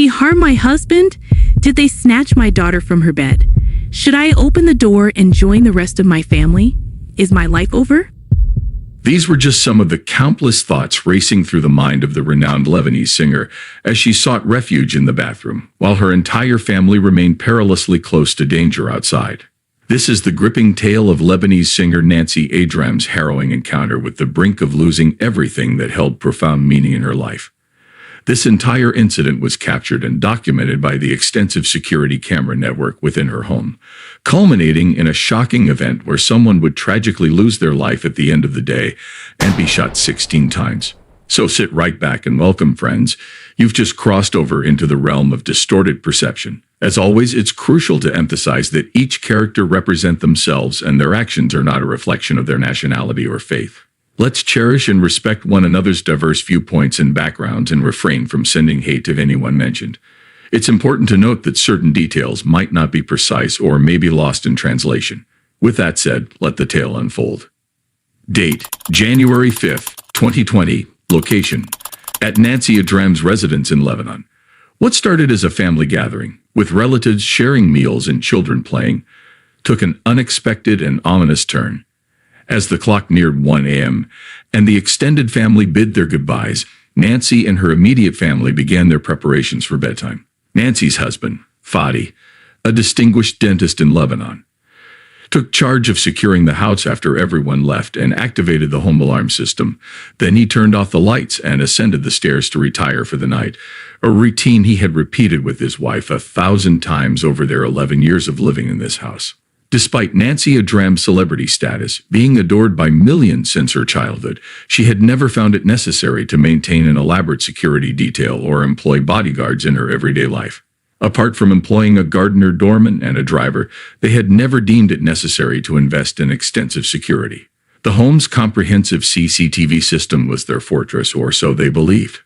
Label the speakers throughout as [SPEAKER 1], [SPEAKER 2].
[SPEAKER 1] he harm my husband? Did they snatch my daughter from her bed? Should I open the door and join the rest of my family? Is my life over?
[SPEAKER 2] These were just some of the countless thoughts racing through the mind of the renowned Lebanese singer as she sought refuge in the bathroom, while her entire family remained perilously close to danger outside. This is the gripping tale of Lebanese singer Nancy AJRAM's harrowing encounter with the brink of losing everything that held profound meaning in her life. This entire incident was captured and documented by the extensive security camera network within her home, culminating in a shocking event where someone would tragically lose their life at the end of the day and be shot 16 times. So sit right back and welcome, friends. You've just crossed over into the realm of distorted perception. As always, it's crucial to emphasize that each character represent themselves and their actions are not a reflection of their nationality or faith. Let's cherish and respect one another's diverse viewpoints and backgrounds and refrain from sending hate to anyone mentioned. It's important to note that certain details might not be precise or may be lost in translation. With that said, let the tale unfold. Date: January 5th, 2020. Location: at Nancy AJRAM's residence in Lebanon. What started as a family gathering, with relatives sharing meals and children playing, took an unexpected and ominous turn. As the clock neared 1 a.m. and the extended family bid their goodbyes, Nancy and her immediate family began their preparations for bedtime. Nancy's husband, Fadi, a distinguished dentist in Lebanon, took charge of securing the house after everyone left and activated the home alarm system. Then he turned off the lights and ascended the stairs to retire for the night, a routine he had repeated with his wife 1,000 times over their 11 years of living in this house. Despite Nancy AJRAM's celebrity status, being adored by millions since her childhood, she had never found it necessary to maintain an elaborate security detail or employ bodyguards in her everyday life. Apart from employing a gardener, doorman, and a driver, they had never deemed it necessary to invest in extensive security. The home's comprehensive CCTV system was their fortress, or so they believed.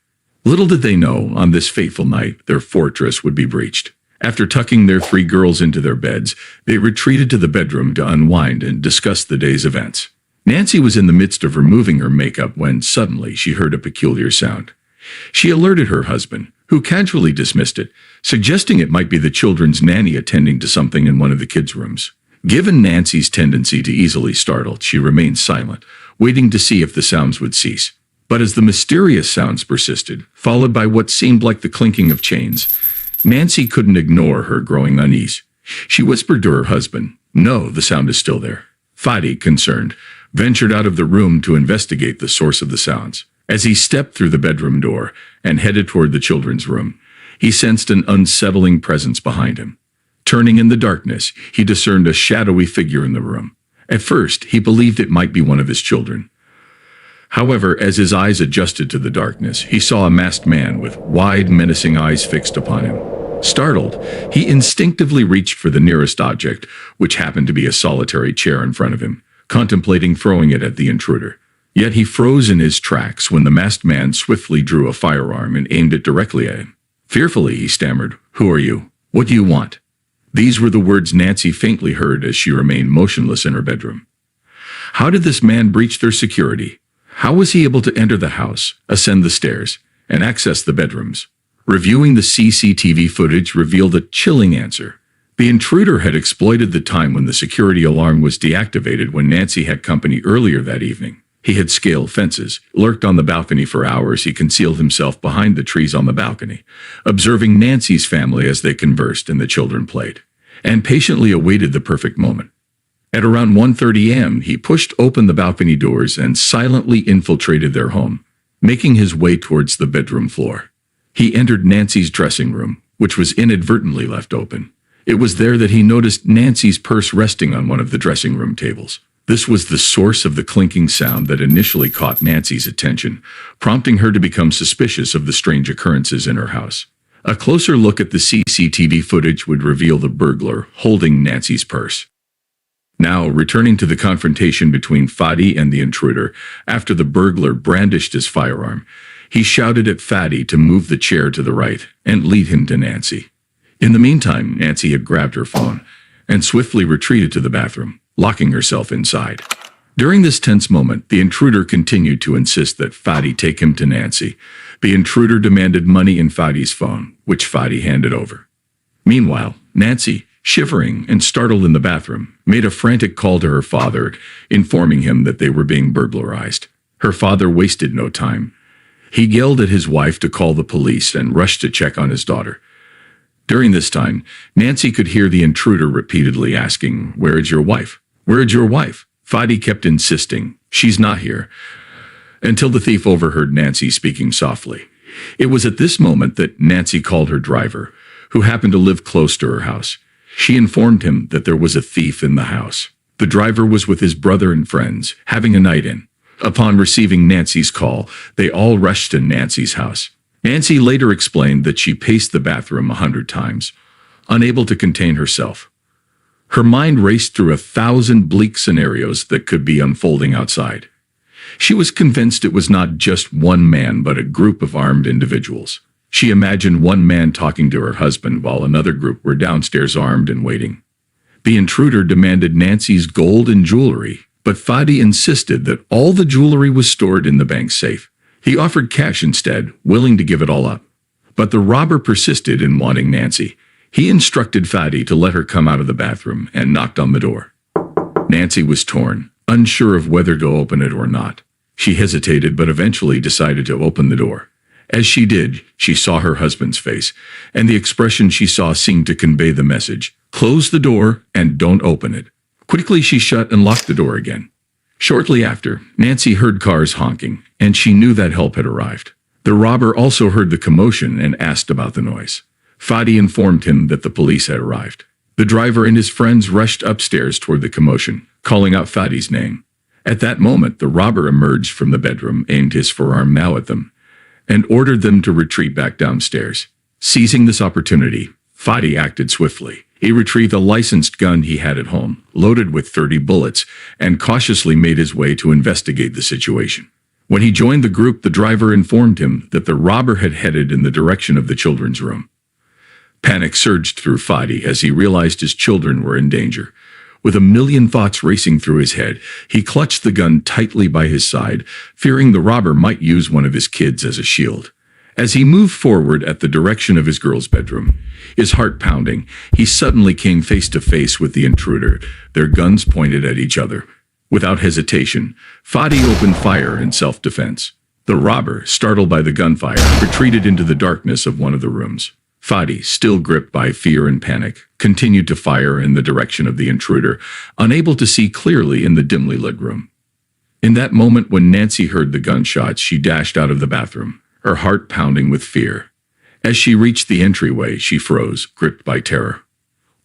[SPEAKER 2] Little did they know, on this fateful night, their fortress would be breached. After tucking their 3 girls into their beds, they retreated to the bedroom to unwind and discuss the day's events. Nancy was in the midst of removing her makeup when suddenly she heard a peculiar sound. She alerted her husband, who casually dismissed it, suggesting it might be the children's nanny attending to something in one of the kids' rooms. Given Nancy's tendency to easily startle, she remained silent, waiting to see if the sounds would cease. But as the mysterious sounds persisted, followed by what seemed like the clinking of chains, Nancy couldn't ignore her growing unease. She whispered to her husband, "No, the sound is still there." Fadi, concerned, ventured out of the room to investigate the source of the sounds. As he stepped through the bedroom door and headed toward the children's room, he sensed an unsettling presence behind him. Turning in the darkness, he discerned a shadowy figure in the room. At first, he believed it might be one of his children. However, as his eyes adjusted to the darkness, he saw a masked man with wide, menacing eyes fixed upon him. Startled, he instinctively reached for the nearest object, which happened to be a solitary chair in front of him, contemplating throwing it at the intruder. Yet he froze in his tracks when the masked man swiftly drew a firearm and aimed it directly at him. Fearfully, he stammered, "Who are you? What do you want?" These were the words Nancy faintly heard as she remained motionless in her bedroom. How did this man breach their security? How was he able to enter the house, ascend the stairs, and access the bedrooms? Reviewing the CCTV footage revealed a chilling answer. The intruder had exploited the time when the security alarm was deactivated when Nancy had company earlier that evening. He had scaled fences, lurked on the balcony for hours. He concealed himself behind the trees on the balcony, observing Nancy's family as they conversed and the children played, and patiently awaited the perfect moment. At around 1:30 a.m., he pushed open the balcony doors and silently infiltrated their home, making his way towards the bedroom floor. He entered Nancy's dressing room, which was inadvertently left open. It was there that he noticed Nancy's purse resting on one of the dressing room tables. This was the source of the clinking sound that initially caught Nancy's attention, prompting her to become suspicious of the strange occurrences in her house. A closer look at the CCTV footage would reveal the burglar holding Nancy's purse. Now, returning to the confrontation between Fadi and the intruder, after the burglar brandished his firearm, he shouted at Fadi to move the chair to the right and lead him to Nancy. In the meantime, Nancy had grabbed her phone and swiftly retreated to the bathroom, locking herself inside. During this tense moment, the intruder continued to insist that Fadi take him to Nancy. The intruder demanded money in Fadi's phone, which Fadi handed over. Meanwhile, Nancy, shivering and startled in the bathroom, made a frantic call to her father, informing him that they were being burglarized. Her father wasted no time. He yelled at his wife to call the police and rushed to check on his daughter. During this time, Nancy could hear the intruder repeatedly asking, "Where is your wife? Where is your wife?" Fadi kept insisting, "She's not here," until the thief overheard Nancy speaking softly. It was at this moment that Nancy called her driver, who happened to live close to her house. She informed him that there was a thief in the house. The driver was with his brother and friends, having a night in. Upon receiving Nancy's call, they all rushed to Nancy's house. Nancy later explained that she paced the bathroom 100 times, unable to contain herself. Her mind raced through 1,000 bleak scenarios that could be unfolding outside. She was convinced it was not just one man, but a group of armed individuals. She imagined one man talking to her husband while another group were downstairs armed and waiting. The intruder demanded Nancy's gold and jewelry, but Fadi insisted that all the jewelry was stored in the bank safe. He offered cash instead, willing to give it all up. But the robber persisted in wanting Nancy. He instructed Fadi to let her come out of the bathroom and knocked on the door. Nancy was torn, unsure of whether to open it or not. She hesitated but eventually decided to open the door. As she did, she saw her husband's face, and the expression she saw seemed to convey the message, "Close the door and don't open it." Quickly she shut and locked the door again. Shortly after, Nancy heard cars honking, and she knew that help had arrived. The robber also heard the commotion and asked about the noise. Fadi informed him that the police had arrived. The driver and his friends rushed upstairs toward the commotion, calling out Fadi's name. At that moment, the robber emerged from the bedroom, aimed his forearm now at them, and ordered them to retreat back downstairs. Seizing this opportunity, Fadi acted swiftly. He retrieved a licensed gun he had at home, loaded with 30 bullets, and cautiously made his way to investigate the situation. When he joined the group, the driver informed him that the robber had headed in the direction of the children's room. Panic surged through Fadi as he realized his children were in danger. With a million thoughts racing through his head, he clutched the gun tightly by his side, fearing the robber might use one of his kids as a shield. As he moved forward at the direction of his girl's bedroom, his heart pounding, he suddenly came face to face with the intruder, their guns pointed at each other. Without hesitation, Fadi opened fire in self-defense. The robber, startled by the gunfire, retreated into the darkness of one of the rooms. Fadi, still gripped by fear and panic, continued to fire in the direction of the intruder, unable to see clearly in the dimly lit room. In that moment when Nancy heard the gunshots, she dashed out of the bathroom, her heart pounding with fear. As she reached the entryway, she froze, gripped by terror.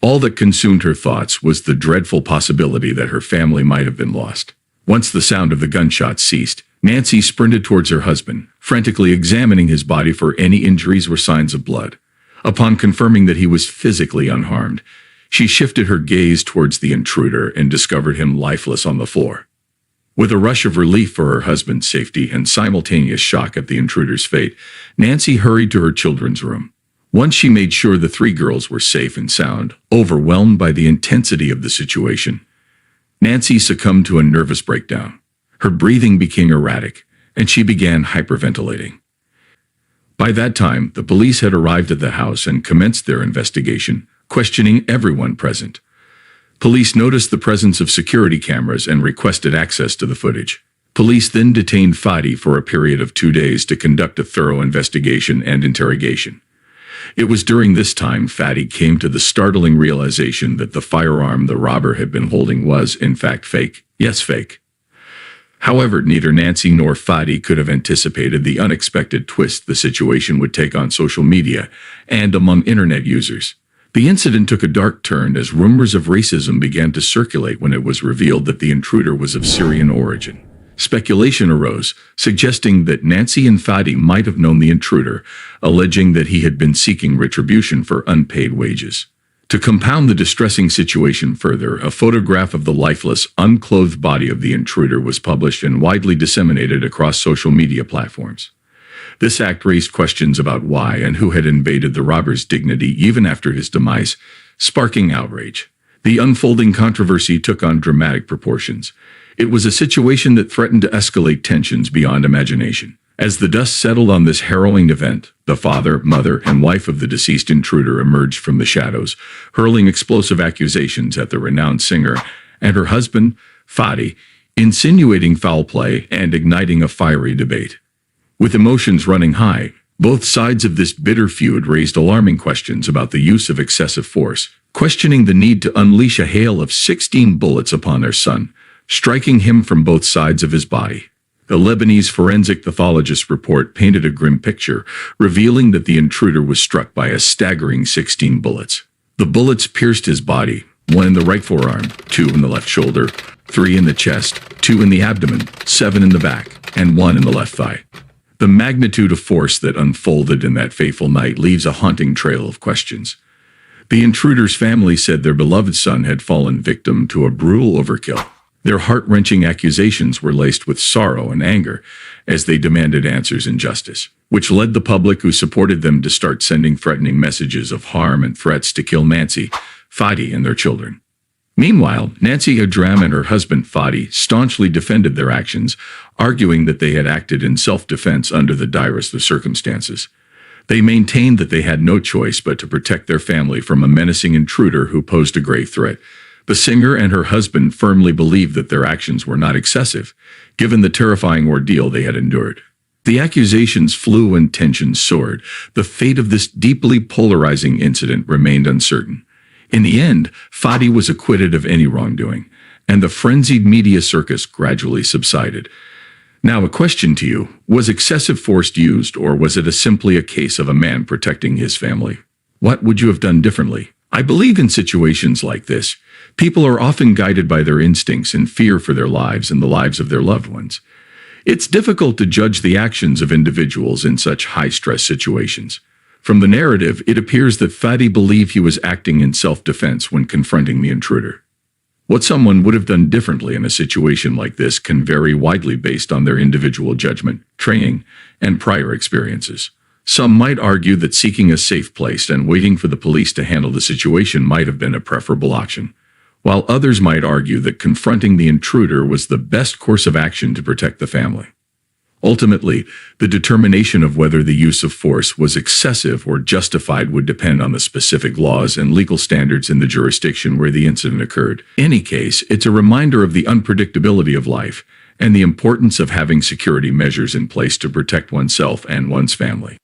[SPEAKER 2] All that consumed her thoughts was the dreadful possibility that her family might have been lost. Once the sound of the gunshots ceased, Nancy sprinted towards her husband, frantically examining his body for any injuries or signs of blood. Upon confirming that he was physically unharmed, she shifted her gaze towards the intruder and discovered him lifeless on the floor. With a rush of relief for her husband's safety and simultaneous shock at the intruder's fate, Nancy hurried to her children's room. Once she made sure the 3 girls were safe and sound, overwhelmed by the intensity of the situation, Nancy succumbed to a nervous breakdown. Her breathing became erratic, and she began hyperventilating. By that time, the police had arrived at the house and commenced their investigation, questioning everyone present. Police noticed the presence of security cameras and requested access to the footage. Police then detained Fadi for a period of 2 days to conduct a thorough investigation and interrogation. It was during this time Fadi came to the startling realization that the firearm the robber had been holding was, in fact, fake. Yes, fake. However, neither Nancy nor Fadi could have anticipated the unexpected twist the situation would take on social media and among internet users. The incident took a dark turn as rumors of racism began to circulate when it was revealed that the intruder was of Syrian origin. Speculation arose, suggesting that Nancy and Fadi might have known the intruder, alleging that he had been seeking retribution for unpaid wages. To compound the distressing situation further, a photograph of the lifeless, unclothed body of the intruder was published and widely disseminated across social media platforms. This act raised questions about why and who had invaded the robber's dignity even after his demise, sparking outrage. The unfolding controversy took on dramatic proportions. It was a situation that threatened to escalate tensions beyond imagination. As the dust settled on this harrowing event, the father, mother, and wife of the deceased intruder emerged from the shadows, hurling explosive accusations at the renowned singer and her husband, Fadi, insinuating foul play and igniting a fiery debate. With emotions running high, both sides of this bitter feud raised alarming questions about the use of excessive force, questioning the need to unleash a hail of 16 bullets upon their son, striking him from both sides of his body. The Lebanese forensic pathologist report painted a grim picture, revealing that the intruder was struck by a staggering 16 bullets. The bullets pierced his body, 1 in the right forearm, 2 in the left shoulder, 3 in the chest, 2 in the abdomen, 7 in the back, and 1 in the left thigh. The magnitude of force that unfolded in that fateful night leaves a haunting trail of questions. The intruder's family said their beloved son had fallen victim to a brutal overkill. Their heart-wrenching accusations were laced with sorrow and anger as they demanded answers and justice, which led the public who supported them to start sending threatening messages of harm and threats to kill Nancy, Fadi, and their children. Meanwhile, Nancy AJRAM and her husband Fadi staunchly defended their actions, arguing that they had acted in self-defense under the direst of circumstances. They maintained that they had no choice but to protect their family from a menacing intruder who posed a grave threat. The singer and her husband firmly believed that their actions were not excessive, given the terrifying ordeal they had endured. The accusations flew and tensions soared. The fate of this deeply polarizing incident remained uncertain. In the end, Fadi was acquitted of any wrongdoing, and the frenzied media circus gradually subsided. Now, a question to you: was excessive force used, or was it simply a case of a man protecting his family? What would you have done differently? I believe in situations like this, people are often guided by their instincts and fear for their lives and the lives of their loved ones. It's difficult to judge the actions of individuals in such high-stress situations. From the narrative, it appears that Fadi believed he was acting in self-defense when confronting the intruder. What someone would have done differently in a situation like this can vary widely based on their individual judgment, training, and prior experiences. Some might argue that seeking a safe place and waiting for the police to handle the situation might have been a preferable option, while others might argue that confronting the intruder was the best course of action to protect the family. Ultimately, the determination of whether the use of force was excessive or justified would depend on the specific laws and legal standards in the jurisdiction where the incident occurred. In any case, it's a reminder of the unpredictability of life and the importance of having security measures in place to protect oneself and one's family.